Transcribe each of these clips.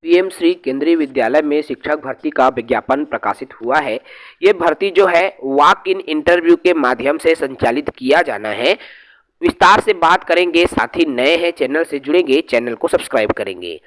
PM Shri केंद्रीय विद्यालय में शिक्षक भर्ती का विज्ञापन प्रकाशित हुआ है। ये भर्ती जो है वॉक इन इंटरव्यू के माध्यम से संचालित किया जाना है। विस्तार से बात करेंगे, साथ ही नए हैं चैनल से जुड़ेंगे, चैनल को सब्सक्राइब करेंगे।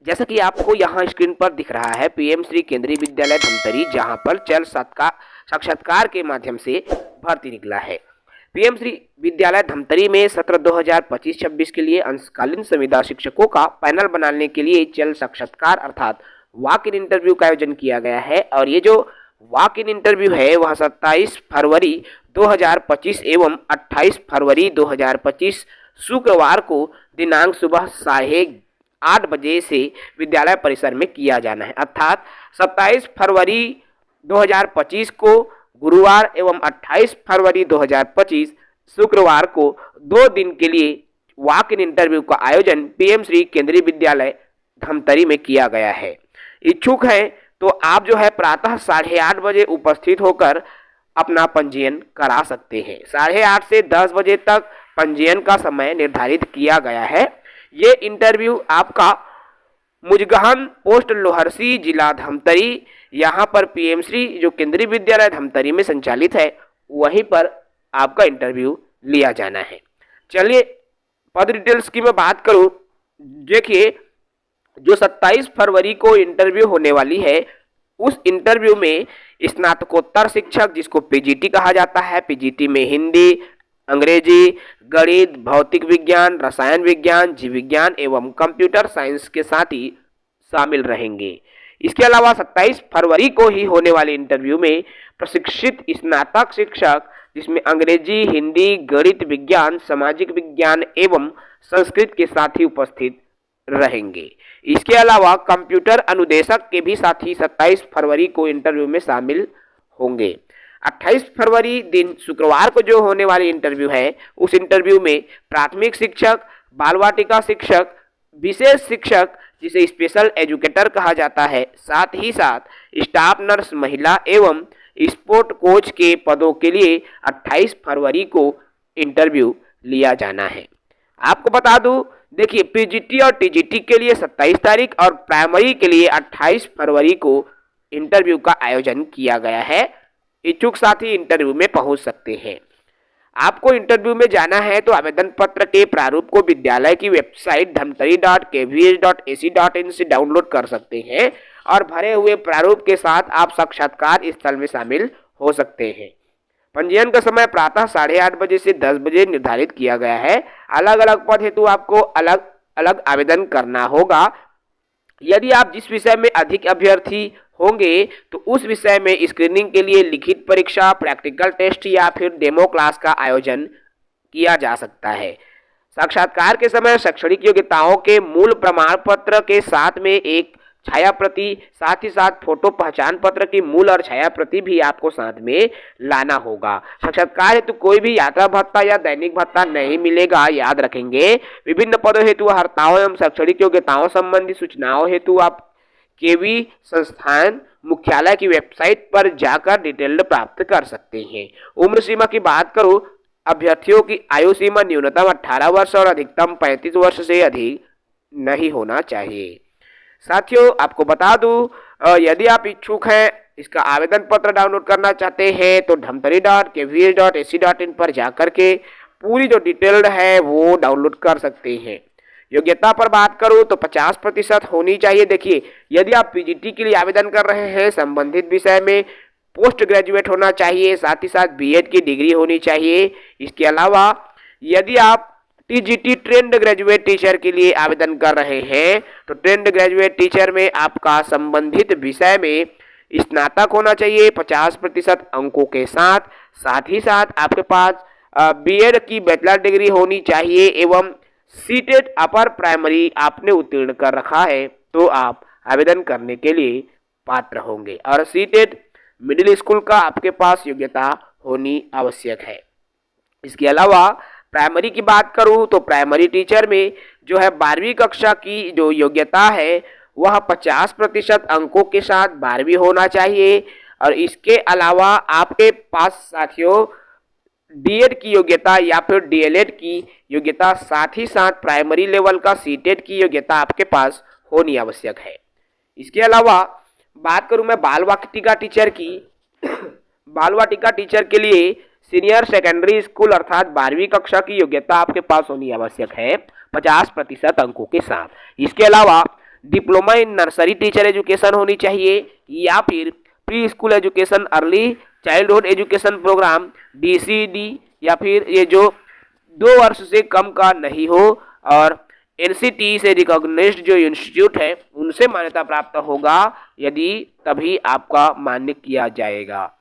जैसा कि आपको यहाँ स्क्रीन पर दिख रहा है, पीएम श्री केंद्रीय विद्यालय धमतरी, जहाँ पर जल साक्षात्कार के माध्यम से भर्ती निकला है। पीएम श्री विद्यालय धमतरी में सत्र 2025-26 के लिए अंशकालीन संविदा शिक्षकों का पैनल बनाने के लिए जल साक्षात्कार अर्थात वॉक इन इंटरव्यू का आयोजन किया गया है। और ये जो वॉक इन इंटरव्यू है वह 27 फरवरी 2025 एवं 28 फरवरी 2025 शुक्रवार को दिनांक सुबह 8:30 बजे से विद्यालय परिसर में किया जाना है। अर्थात 27 फरवरी 2025 को गुरुवार एवं 28 फरवरी 2025 शुक्रवार को 2 दिन के लिए वॉक इन इंटरव्यू का आयोजन पीएम श्री केंद्रीय विद्यालय धमतरी में किया गया है। इच्छुक हैं तो आप जो है प्रातः 8:30 बजे उपस्थित होकर अपना पंजीयन करा सकते हैं। 8:30 से 10 बजे तक पंजीयन का समय निर्धारित किया गया है। ये इंटरव्यू आपका मुजगहन पोस्ट लोहरसी जिला धमतरी, यहाँ पर पीएम श्री जो केंद्रीय विद्यालय धमतरी में संचालित है वहीं पर आपका इंटरव्यू लिया जाना है। चलिए पद डिटेल्स की मैं बात करूं, देखिए जो 27 फरवरी को इंटरव्यू होने वाली है उस इंटरव्यू में स्नातकोत्तर शिक्षक जिसको पीजीटी कहा जाता है, पीजीटी में हिंदी, अंग्रेजी, गणित, भौतिक विज्ञान, रसायन विज्ञान, जीव विज्ञान एवं कंप्यूटर साइंस के साथ ही शामिल रहेंगे। इसके अलावा 27 फरवरी को ही होने वाले इंटरव्यू में प्रशिक्षित स्नातक शिक्षक जिसमें अंग्रेजी, हिंदी, गणित विज्ञान, सामाजिक विज्ञान एवं संस्कृत के साथ ही उपस्थित रहेंगे। इसके अलावा कंप्यूटर अनुदेशक के भी साथी 27 फरवरी को इंटरव्यू में शामिल होंगे। 28 फरवरी दिन शुक्रवार को जो होने वाली इंटरव्यू है उस इंटरव्यू में प्राथमिक शिक्षक, बाल वाटिका शिक्षक, विशेष शिक्षक जिसे स्पेशल एजुकेटर कहा जाता है, साथ ही साथ स्टाफ नर्स महिला एवं स्पोर्ट कोच के पदों के लिए 28 फरवरी को इंटरव्यू लिया जाना है। आपको बता दूं, देखिए पीजीटी और टीजीटी के लिए 27 तारीख और प्राइमरी के लिए 28 फरवरी को इंटरव्यू का आयोजन किया गया है। इच्छुक साथी इंटरव्यू में पहुंच सकते हैं। आपको इंटरव्यू में जाना है तो आवेदन पत्र के प्रारूप को विद्यालय की वेबसाइट dhamtari.kvh.ac.in से डाउनलोड कर सकते हैं और भरे हुए प्रारूप के साथ आप साक्षात्कार स्थल में शामिल हो सकते हैं। पंजीयन का समय प्रातः 8:30 बजे से 10 बजे निर्धारित किया गया है। अलग अलग पद हेतु आपको अलग अलग आवेदन करना होगा। यदि आप जिस विषय में अधिक अभ्यर्थी होंगे तो उस विषय में स्क्रीनिंग के लिए लिखित परीक्षा, प्रैक्टिकल टेस्ट या फिर डेमो क्लास का आयोजन किया जा सकता है। साक्षात्कार के समय शैक्षणिक योग्यताओं के मूल प्रमाण पत्र के साथ में एक छाया प्रति, साथ ही साथ फोटो पहचान पत्र की मूल और छाया प्रति भी आपको साथ में लाना होगा। साक्षात्कार हेतु कोई भी यात्रा भत्ता या दैनिक भत्ता नहीं मिलेगा, याद रखेंगे। विभिन्न पदों हेतु हर्ताओं एवं शैक्षणिक योग्यताओं संबंधी सूचनाओं हेतु आप केवी संस्थान मुख्यालय की वेबसाइट पर जाकर डिटेल प्राप्त कर सकते हैं। उम्र सीमा की बात करूं, अभ्यर्थियों की आयु सीमा न्यूनतम 18 वर्ष और अधिकतम 35 वर्ष से अधिक नहीं होना चाहिए। साथियों आपको बता दूं, यदि आप इच्छुक हैं इसका आवेदन पत्र डाउनलोड करना चाहते हैं तो dhamtari.kvh.ac.in पर जाकर के पूरी जो डिटेल्ड है वो डाउनलोड कर सकते हैं। योग्यता पर बात करूं तो 50% होनी चाहिए। देखिए यदि आप पीजीटी के लिए आवेदन कर रहे हैं संबंधित विषय में पोस्ट ग्रेजुएट होना चाहिए, साथ ही साथ बीएड की डिग्री होनी चाहिए। इसके अलावा यदि आप टीजीटी ट्रेंड ग्रेजुएट टीचर के लिए आवेदन कर रहे हैं तो ट्रेंड ग्रेजुएट टीचर में आपका संबंधित विषय में स्नातक होना चाहिए 50% अंकों के साथ। साथ ही साथ आपके पास बीएड की बैचलर डिग्री होनी चाहिए एवं सीटेट अपर प्राइमरी आपने उत्तीर्ण कर रखा है तो आप आवेदन करने के लिए पात्र होंगे। और सीटेट मिडिल स्कूल का आपके पास योग्यता होनी आवश्यक है। इसके अलावा प्राइमरी की बात करूं तो प्राइमरी टीचर में जो है 12वीं कक्षा की जो योग्यता है वह 50% अंकों के साथ 12वीं होना चाहिए। और इसके अलावा आपके पास साथियों डीएड की योग्यता या फिर डीएलएड की योग्यता, साथ ही साथ प्राइमरी लेवल का सीटेट की योग्यता आपके पास होनी आवश्यक है। इसके अलावा बात करूं मैं बाल वाटिका टीचर की, बाल वाटिका टीचर के लिए सीनियर सेकेंडरी स्कूल अर्थात 12वीं कक्षा की योग्यता आपके पास होनी आवश्यक है 50% अंकों के साथ। इसके अलावा diploma in nursery teacher education होनी चाहिए या फिर pre school education early childhood education program DCD या फिर ये जो 2 वर्ष से कम का नहीं हो और NCT से रिकॉग्नाइज्ड जो इंस्टीट्यूट है उनसे मान्यता प्राप्त होगा, यदि तभी आपका मान्य किया जाएगा।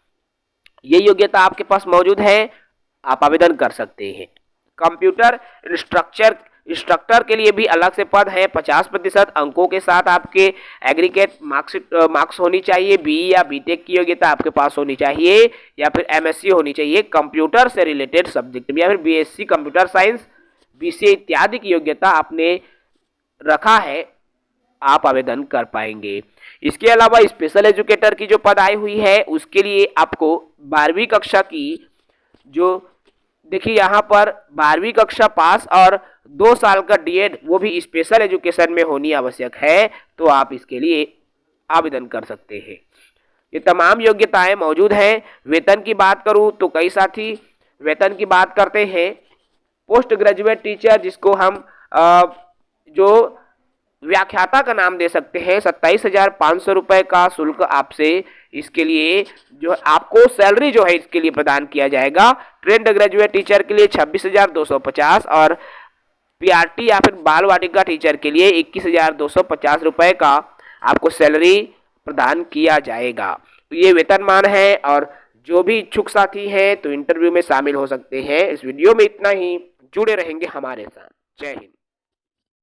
ये योग्यता आपके पास मौजूद है, आप आवेदन कर सकते हैं। कंप्यूटर इंस्ट्रक्टर के लिए भी अलग से पद है, 50% अंकों के साथ आपके एग्रीगेट मार्क्स होनी चाहिए, BE या BTech की योग्यता आपके पास होनी चाहिए या फिर MSc होनी चाहिए कंप्यूटर से रिलेटेड सब्जेक्ट में, या फिर BSc कंप्यूटर साइंस, BCA इत्यादि की योग्यता आपने रखा है, आप आवेदन कर पाएंगे। इसके अलावा स्पेशल एजुकेटर की जो पद आई हुई है उसके लिए आपको 12वीं कक्षा की जो देखिए यहाँ पर 12वीं कक्षा पास और 2 साल का DED वो भी स्पेशल एजुकेशन में होनी आवश्यक है, तो आप इसके लिए आवेदन कर सकते हैं। ये तमाम योग्यताएं मौजूद हैं। वेतन की बात करूं तो कई साथी वेतन की बात करते हैं। पोस्ट ग्रेजुएट टीचर जिसको हम जो व्याख्याता का नाम दे सकते हैं, 27,500 रुपये का शुल्क आपसे इसके लिए जो आपको सैलरी जो है इसके लिए प्रदान किया जाएगा। ट्रेंड ग्रेजुएट टीचर के लिए 26,250 और PRT या फिर बाल वाटिका टीचर के लिए 21,250 रुपये का आपको सैलरी प्रदान किया जाएगा। तो ये वेतनमान है और जो भी इच्छुक साथी हैं तो इंटरव्यू में शामिल हो सकते हैं। इस वीडियो में इतना ही, जुड़े रहेंगे हमारे साथ। जय हिंद।